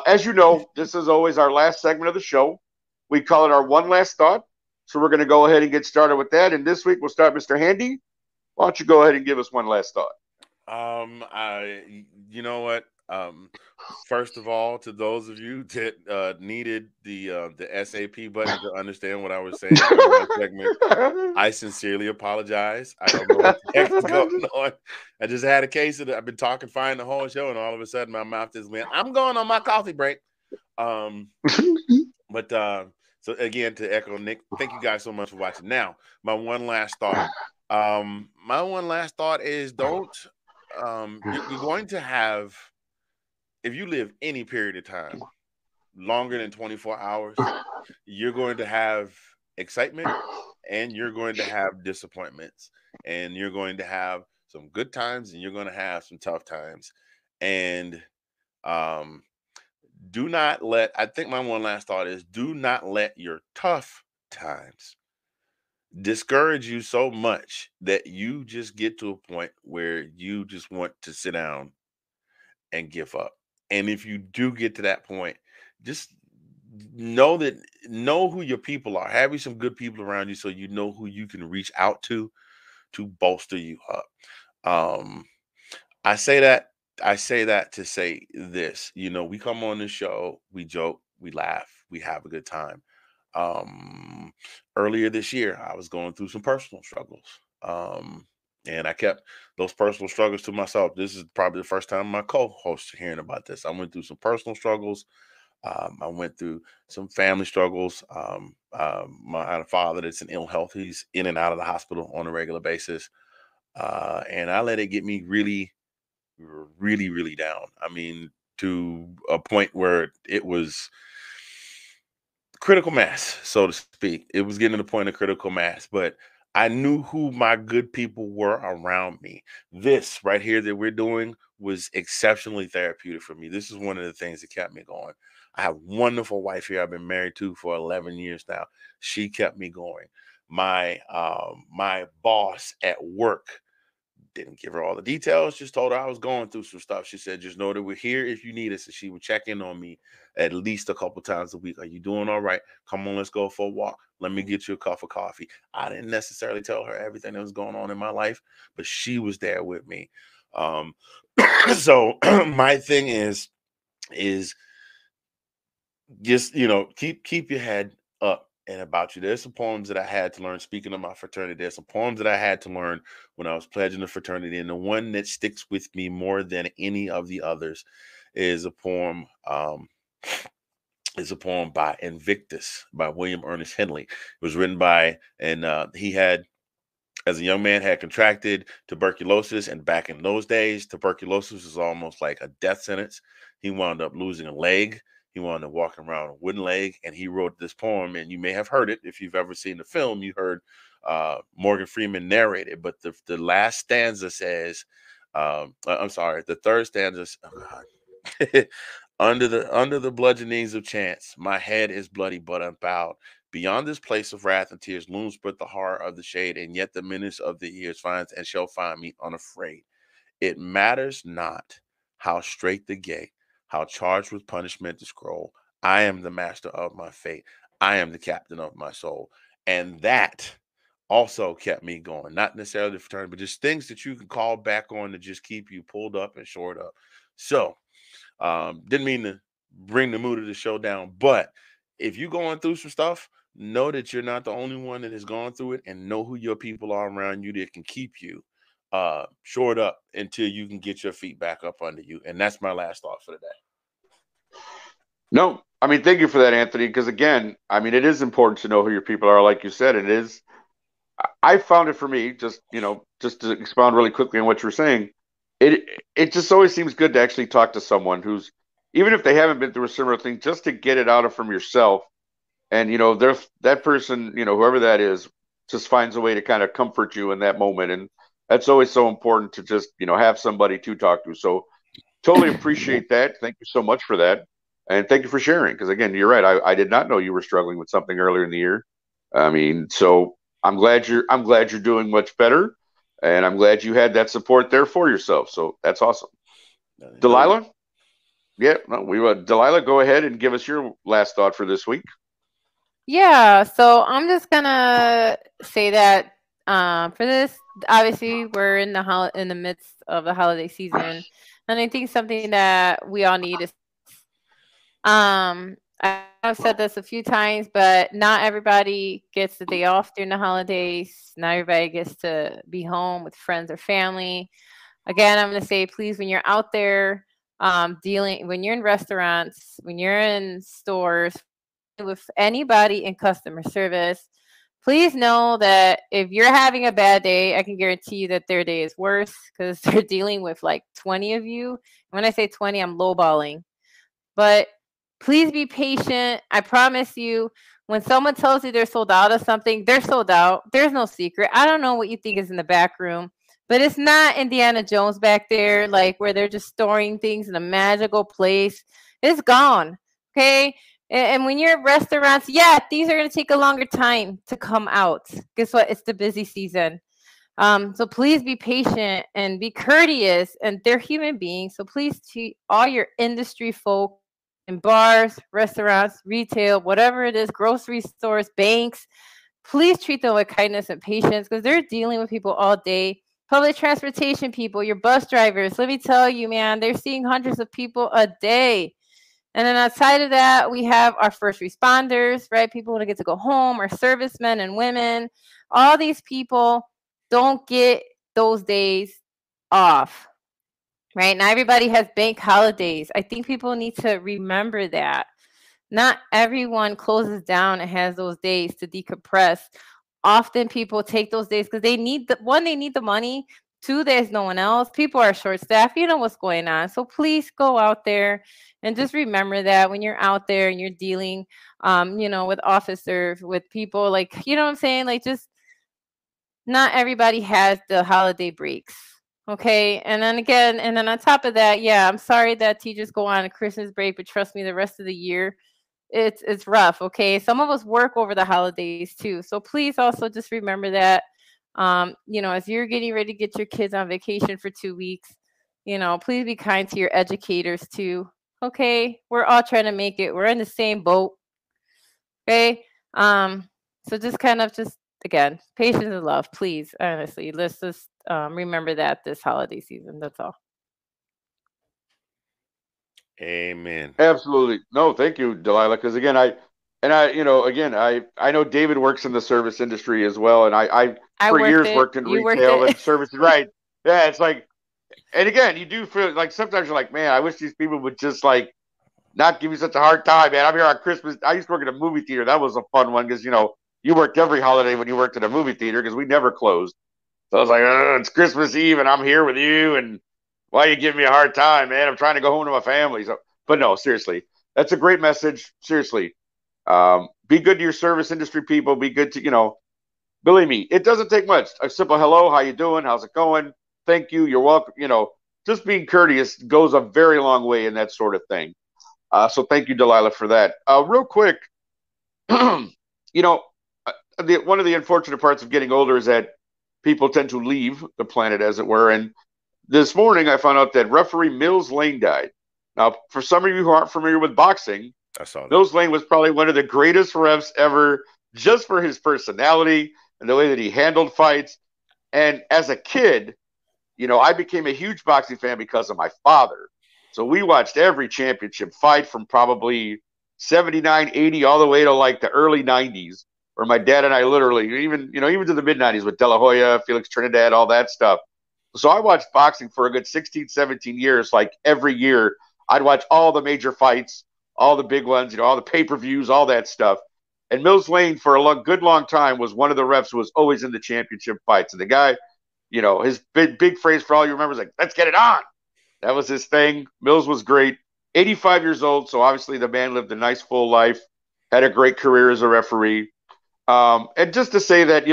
As you know, this is always our last segment of the show. We call it our one last thought. So we're going to go ahead and get started with that. And this week we'll start, Mr. Handy. Why don't you go ahead and give us one last thought? You know what? First of all, to those of you that needed the SAP button to understand what I was saying during that segment, I sincerely apologize. I don't know what the heck is going on. I just had a case of it. I've been talking fine the whole show, and all of a sudden my mouth just went, I'm going on my coffee break. Um, but so again, to echo Nick, thank you guys so much for watching. Now, my one last thought. My one last thought is don't you're going to have, if you live any period of time longer than 24 hours, you're going to have excitement and you're going to have disappointments and you're going to have some good times and you're going to have some tough times. And um, do not let, I think my one last thought is do not let your tough times discourage you so much that you just get to a point where you just want to sit down and give up. And if you do get to that point, just know who your people are. Have you some good people around you so you know who you can reach out to bolster you up. Um I say that I say that to say this. We come on the show, we joke, we laugh, we have a good time. Um Earlier this year, I was going through some personal struggles. And I kept those personal struggles to myself. This is probably the first time my co-hosts are hearing about this. I went through some personal struggles. I went through some family struggles. I had a father that's in ill health. He's in and out of the hospital on a regular basis. And I let it get me really, really, really down. I mean, to a point where it was critical mass, so to speak. It was getting to the point of critical mass, but I knew who my good people were around me. This right here that we're doing was exceptionally therapeutic for me. This is one of the things that kept me going. I have a wonderful wife here I've been married to for 11 years now. She kept me going. My boss at work, didn't give her all the details, just told her I was going through some stuff. She said, just know that we're here if you need us. And she would check in on me at least a couple times a week. Are you doing all right? Come on, let's go for a walk. Let me get you a cup of coffee. I didn't necessarily tell her everything that was going on in my life, but she was there with me. Um, so my thing is just, keep your head up and about you. There's some poems that I had to learn. Speaking of my fraternity, there's some poems that I had to learn when I was pledging the fraternity, and the one that sticks with me more than any of the others is a poem. Is a poem by Invictus by William Ernest Henley. It was written by, and he had, as a young man, had contracted tuberculosis, and back in those days, tuberculosis was almost like a death sentence. He wound up losing a leg. He wound up walking around a wooden leg, and he wrote this poem. And you may have heard it if you've ever seen the film. You heard Morgan Freeman narrate it, but the last stanza says, "I'm sorry, the third stanza." Oh God. Under the bludgeonings of chance, my head is bloody but unbowed. Beyond this place of wrath and tears looms but the horror of the shade, and yet the menace of the years finds and shall find me unafraid. It matters not how straight the gate, how charged with punishment the scroll. I am the master of my fate. I am the captain of my soul. And that also kept me going. Not necessarily the fraternity, but just things that you can call back on to just keep you pulled up and shored up. So, didn't mean to bring the mood of the show down, but if you're going through some stuff, know that you're not the only one that has gone through it, and know who your people are around you that can keep you shored up until you can get your feet back up under you. And that's my last thought for the day. No, I mean, thank you for that, Anthony. Because again, I mean, it is important to know who your people are, like you said. It is. I found it for me, just just to expound really quickly on what you're saying. It it just always seems good to actually talk to someone who's, even if they haven't been through a similar thing, just to get it out of from yourself. And that person, whoever that is, just finds a way to kind of comfort you in that moment. And that's always so important to just have somebody to talk to. So totally appreciate that. Thank you so much for that. And thank you for sharing. Because again, you're right. I did not know you were struggling with something earlier in the year. I mean, so I'm glad you're doing much better, and I'm glad you had that support there for yourself. So that's awesome. No, Delilah? Yeah, no, we Delilah, go ahead and give us your last thought for this week. Yeah, so I'm just gonna say that for this, obviously we're in in the midst of the holiday season, and I think something that we all need is I know I've said this a few times, but not everybody gets the day off during the holidays. Not everybody gets to be home with friends or family. Again, I'm gonna say, please, when you're out there dealing, when you're in restaurants, when you're in stores, with anybody in customer service, please know that if you're having a bad day, I can guarantee you that their day is worse because they're dealing with like 20 of you. When I say 20, I'm lowballing. But please be patient. I promise you, when someone tells you they're sold out of something, they're sold out. There's no secret. I don't know what you think is in the back room, but it's not Indiana Jones back there, like where they're just storing things in a magical place. It's gone. Okay. And when you're at restaurants, yeah, things are going to take a longer time to come out. Guess what? It's the busy season. So please be patient and be courteous, and they're human beings. So please treat all your industry folk in bars, restaurants, retail, whatever it is, grocery stores, banks, please treat them with kindness and patience because they're dealing with people all day. Public transportation people, your bus drivers, let me tell you, man, they're seeing hundreds of people a day. And then outside of that, we have our first responders, right? People who get to go home, our servicemen and women. All these people don't get those days off, right? Not everybody has bank holidays. I think people need to remember that. Not everyone closes down and has those days to decompress. Often people take those days because they need the one, they need the money. Two, there's no one else. People are short staffed. You know what's going on. So please go out there and just remember that when you're out there and you're dealing, with officers, with people, like, you know what I'm saying? Like, just not everybody has the holiday breaks. Okay. And then again, and then on top of that, yeah, I'm sorry that teachers go on a Christmas break, but trust me, the rest of the year, it's rough. Okay. Some of us work over the holidays too. So please also just remember that, as you're getting ready to get your kids on vacation for 2 weeks, please be kind to your educators too. Okay. We're all trying to make it. We're in the same boat. Okay. Um, so just kind of just again, patience and love, please. Honestly, let's just remember that this holiday season. That's all. Amen. Absolutely. No, thank you, Delilah. Because again, I know David works in the service industry as well, and I I for worked years it. worked in You worked retail it. and services. Right. Yeah, it's like, and again, you do feel like sometimes you're like, man, I wish these people would just like not give me such a hard time, man. I'm here on Christmas. I used to work at a movie theater. That was a fun one because you worked every holiday when you worked at a movie theater because we never closed. So I was like, it's Christmas Eve and I'm here with you, and why are you giving me a hard time, man? I'm trying to go home to my family. So, but no, seriously, that's a great message. Seriously, be good to your service industry people. Be good to believe me, it doesn't take much. A simple hello, how you doing? How's it going? Thank you. You're welcome. Just being courteous goes a very long way in that sort of thing. So thank you, Delilah, for that. Real quick, you know, one of the unfortunate parts of getting older is that people tend to leave the planet, as it were. And this morning, I found out that referee Mills Lane died. Now, for some of you who aren't familiar with boxing, I saw that. Mills Lane was probably one of the greatest refs ever, just for his personality and the way that he handled fights. And as a kid, I became a huge boxing fan because of my father. So we watched every championship fight from probably 79, 80, all the way to like the early 90s, where my dad and I literally, even to the mid 90s with De La Hoya, Felix Trinidad, all that stuff. So I watched boxing for a good 16, 17 years. Like every year, I'd watch all the major fights, all the big ones, all the pay per views, all that stuff. And Mills Lane, for a good long time, was one of the refs who was always in the championship fights. And the guy, his big phrase for all you remember is like, let's get it on. That was his thing. Mills was great. 85 years old, so obviously the man lived a nice full life, had a great career as a referee. And just to say that,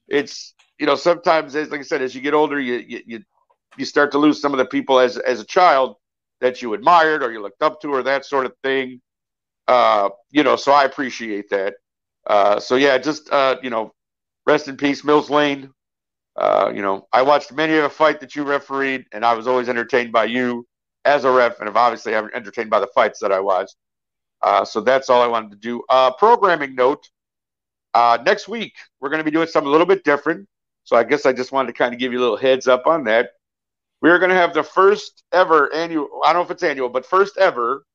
it's sometimes, like I said, as you get older, you start to lose some of the people as a child that you admired or you looked up to or that sort of thing. So I appreciate that. So yeah, just rest in peace, Mills Lane. I watched many of a fight that you refereed, and I was always entertained by you. as a ref, and obviously I'm entertained by the fights that I watched. So that's all I wanted to do. Programming note: next week we're going to be doing something a little bit different. So I guess I just wanted to kind of give you a little heads up on that. We're going to have the first ever annual. I don't know if it's annual, but first ever.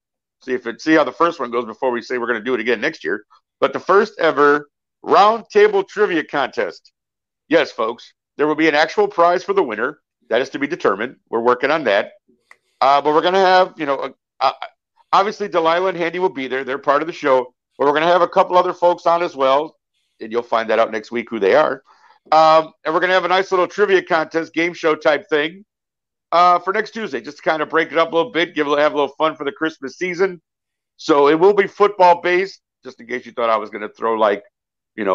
See how the first one goes before we say we're going to do it again next year. But the first ever Roundtable trivia contest. Yes, folks, there will be an actual prize for the winner. That is to be determined. We're working on that. But we're going to have, obviously Delilah and Handy will be there. They're part of the show. But we're going to have a couple other folks on as well. And you'll find that out next week who they are. And we're going to have a nice little trivia contest, game show type thing for next Tuesday, just to kind of break it up a little bit, have a little fun for the Christmas season. So it will be football based, just in case you thought I was going to throw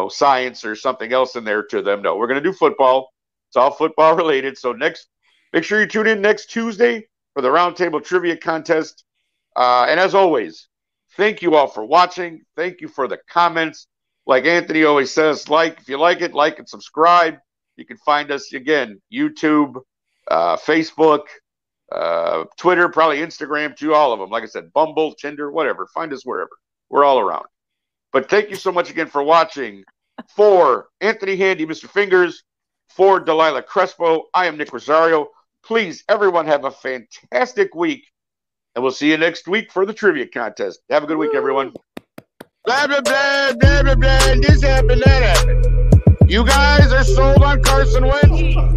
science or something else in there to them. No, we're going to do football. It's all football related. So make sure you tune in next Tuesday for the Roundtable Trivia Contest. And as always, thank you all for watching. Thank you for the comments. Like Anthony always says, if you like it, like and subscribe. You can find us again, YouTube, Facebook, Twitter, probably Instagram too, all of them. Like I said, Bumble, Tinder, whatever. Find us wherever. We're all around. But thank you so much again for watching. For Anthony Handy, Mr. Fingers, for Delilah Crespo, I am Nick Rosario. Please, everyone, have a fantastic week. And we'll see you next week for the trivia contest. Have a good week, everyone. Blah, blah, blah, blah, blah, blah. This happened, that happened. You guys are sold on Carson Wentz?